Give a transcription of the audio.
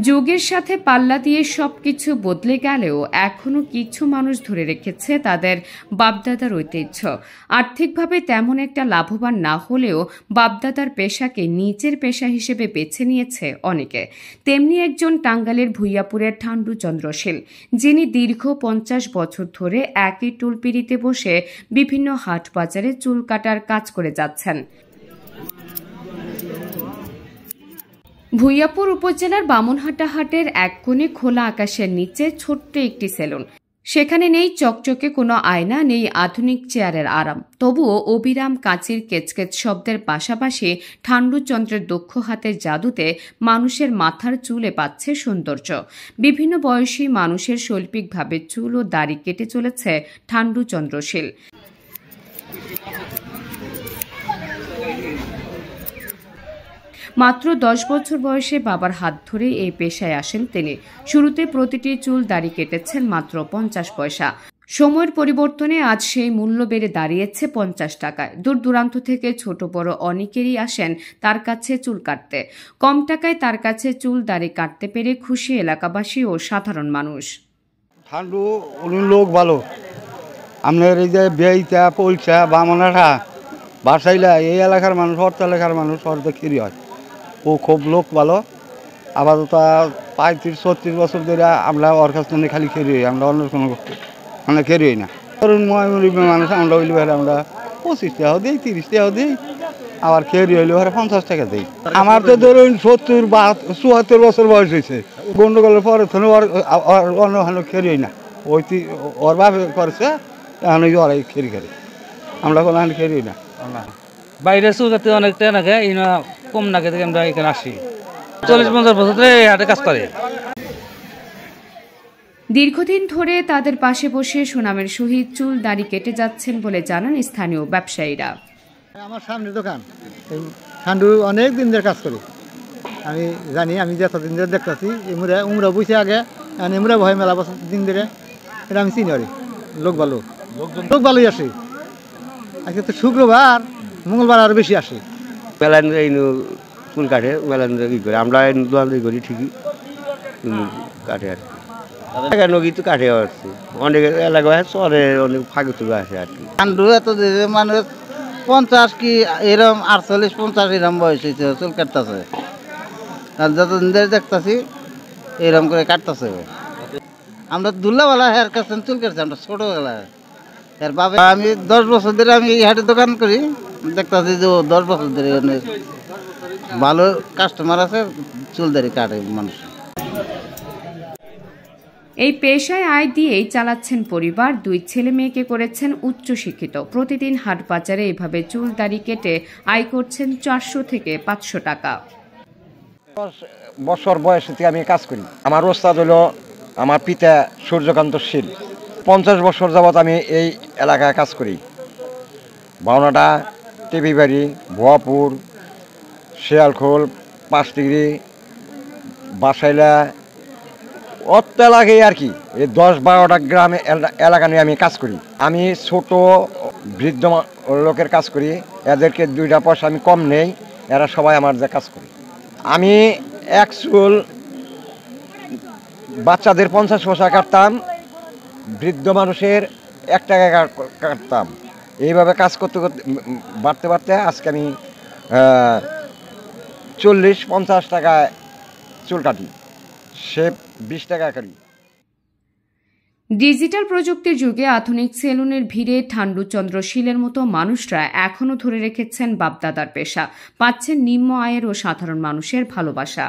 যুগের সাথে পাল্লা দিয়ে সবকিছু বদলে গেলেও এখনো কিছু মানুষ ধরে রেখেছে তাদের বাপদাদার ঐতিহ্য। আর্থিকভাবে তেমন একটা লাভবান না হলেও বাপদাদার পেশাকে নিজের পেশা হিসেবে বেছে নিয়েছে অনেকে। তেমনি একজন টাঙ্গাইলের ভূঁইয়াপুরের ঠান্ডু চন্দ্র শীল, যিনি দীর্ঘ 50 বছর ধরে একই টুলপিড়িতে বসে বিভিন্ন হাট বাজারে চুল কাটার কাজ করে যাচ্ছেন। ভূঁইয়াপুর উপজেলার বামনহাটা হাটের এক কোণে খোলা আকাশের নিচে ছোট্ট একটি সেলুন। সেখানে নেই চকচকে কোনো আয়না, নেই আধুনিক চেয়ারের আরাম, তবুও অবিরাম কাঁচির কেচকেচ শব্দের পাশাপাশি ঠান্ডুচন্দ্রের দক্ষ হাতের জাদুতে মানুষের মাথার চুলে পাচ্ছে সৌন্দর্য। বিভিন্ন বয়সী মানুষের শৈল্পিকভাবে চুল ও দাড়ি কেটে চলেছে ঠান্ডুচন্দ্রশীল। মাত্র 10 বছর বয়সে বাবার হাত ধরে এই পেশায় আসেন তিনি। শুরুতে প্রতিটি চুল দাড়ি কেটেছেন মাত্র 50 পয়সা। সময়ের পরিবর্তনে আজ সেই মূল্য বেড়ে দাঁড়িয়েছে 50 টাকায়। দূর দূরান্ত থেকে ছোট বড় অনেকেরই আসেন তার কাছে চুল কাটতে। কম টাকায় তার কাছে চুল দাড়ি কাটতে পেরে খুশি এলাকাবাসী ও সাধারণ মানুষ। ঠান্ডু উনি লোক ভালো, আপনার এই যে বেইতা পলসা বামনাঠা বাসাইলা এই এলাকার মানুষ, অর্থ এলাকার মানুষ অর্ধেক খিরি হয়। ও খুব লোক ভালো। আপাতত 35-36 বছর ধরে আমরা ওর কাছ থেকে খালি খেরি হই, আমরা অন্য কোনো মানে খেরি হই না। ধরুন মানুষ আমরা হইলে আমরা 25 টাকাও দিই, 30 টাকাও দিই, আবার খেরি হইলে 50 টাকা দিই। আমার তো ধরুন 70 বা 74 বছর বয়স হয়েছে। গন্ডগোলের পরে অন্য হানো খেরি হই না। ওই ওর ভাবে করেছে এখন ওরাই খেরি খেরি, আমরা কোনো হানো খেরি হই না। বাইরে চুল কাটতে অনেকটা নাকি কম নাকি থেকে আমরা এখানে আসি। 40-50 বছর ধরে হাটে কাজ করে। দীর্ঘদিন ধরে তাদের পাশে বসে সুনামের সহিত চুল দাড়ি কেটে যাচ্ছেন বলে জানান স্থানীয় ব্যবসায়ীরা। আমার সামনে দোকান, ঠান্ডু অনেক দিন ধরে কাজ করি, আমি জানি। আমি যতদিন ধরে দেখতেছি উমরা বসে আগে, এমরা ভয় মেলা বছর দিন ধরে, এটা আমি চিনি। লোক ভালো, লোক ভালোই আসে। আজকে তো শুক্রবার, মঙ্গলবার আরো বেশি আসে। মেলান চুল কাটে, মেলান ই করে আমরা করি ঠিকই কাটে আর কি। নদী তো কাটে আসছে অনেক এলাকায়, চরে অনেক ফাঁকে তুলে আসে আর কি। ঠান্ডু এত মানুষ 50 কি এরম 48-50 এরম বয়স হয়েছে চুল কাটতেছে। আর যতদিন ধরে দেখতেছি এরম করে কাটতেছে। আমরা দুল্লাবেলা হেয়ার কাছে চুল কাটছি, আমরা ছোটবেলায়। এর বাবা আমি 10 বছর ধরে আমি এই হাটে দোকান করি, দেখতেছি যে 10 বছর ধরে অনেক ভালো কাস্টমার আছে, চুল দাড়ি কাটে মানুষ। এই পেশায় আয় দিয়েই চালাচ্ছেন পরিবার। 2 ছেলে মেয়েকে করেছেন উচ্চ শিক্ষিত। প্রতিদিন হাট বাজারে এভাবে চুল দাড়ি কেটে আয় করছেন 400 থেকে 500 টাকা। 10 বছর বয়স থেকে আমি কাজ করি। আমার ওস্তাদ হলো আমার পিতা সূর্যকান্ত শীল। 50 বছর যাবৎ আমি এই এলাকায় কাজ করি। বাউনাটা, টেবিবাড়ি, ভুয়াপুর, শিয়ালখোল, 5 ডিগ্রি, বাসাইলা অত এলাকায় আর কি। এই 10-12টা গ্রামে এলাকা নিয়ে আমি কাজ করি। আমি ছোট বৃদ্ধ লোকের কাজ করি, এদেরকে 2টা পয়সা আমি কম নেই, এরা সবাই আমার যে কাজ করি। আমি এক চুল বাচ্চাদের 50 পয়সা কাটতাম, বৃদ্ধ মানুষের 1 টাকা কাটতাম। এইভাবে কাজ করতে করতে বাড়তে বাড়তে আজকে আমি 40-50 টাকায় চুল কাটি, সে 20 টাকা করি। ডিজিটাল প্রযুক্তির যুগে আধুনিক সেলুনের ভিড়ে ঠান্ডুচন্দ্র শীলের মতো মানুষরা এখনও ধরে রেখেছেন বাপদাদার পেশা, পাচ্ছেন নিম্ন আয়ের ও সাধারণ মানুষের ভালোবাসা।